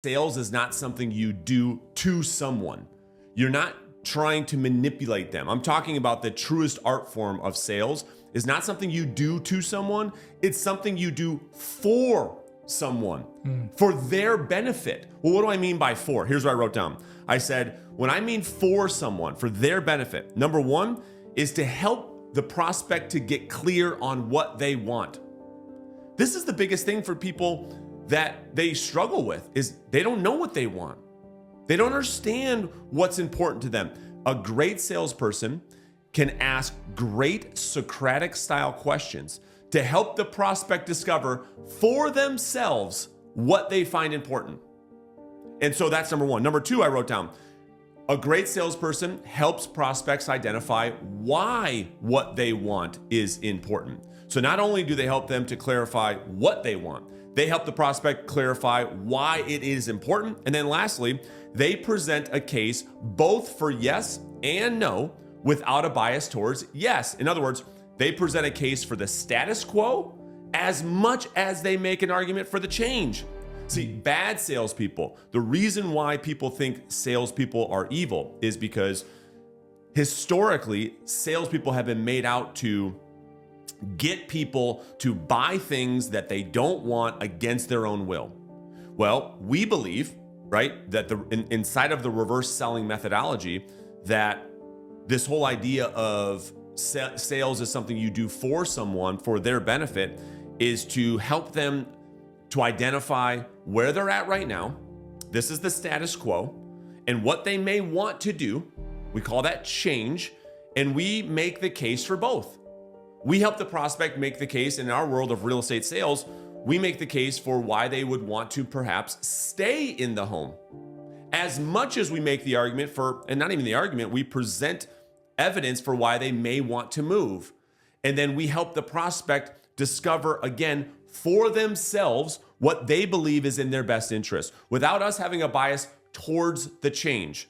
Sales is not something you do to someone. You're not trying to manipulate them. I'm talking about the truest art form of sales is not something you do to someone. It's something you do for someone, for their benefit. Well, what do I mean by for? Here's what I wrote down. I said, when I mean for someone, for their benefit, number one is to help the prospect to get clear on what they want. This is the biggest thing for people that they struggle with is they don't know what they want. They don't understand what's important to them. A great salesperson can ask great Socratic style questions to help the prospect discover for themselves what they find important. And so that's number one. Number two, I wrote down, a great salesperson helps prospects identify why what they want is important. So not only do they help them to clarify what they want, they help the prospect clarify why it is important. And then lastly, they present a case both for yes and no without a bias towards yes. In other words, they present a case for the status quo as much as they make an argument for the change. See, bad salespeople, the reason why people think salespeople are evil is because historically, salespeople have been made out to get people to buy things that they don't want against their own will. Well, we believe, right, that inside of the reverse selling methodology, that this whole idea of sales is something you do for someone for their benefit is to help them to identify where they're at right now. This is the status quo and what they may want to do. We call that change, and we make the case for both. We help the prospect make the case in our world of real estate sales. We make the case for why they would want to perhaps stay in the home. As much as we make the argument for, and not even the argument, we present evidence for why they may want to move. And then we help the prospect discover again for themselves what they believe is in their best interest without us having a bias towards the change.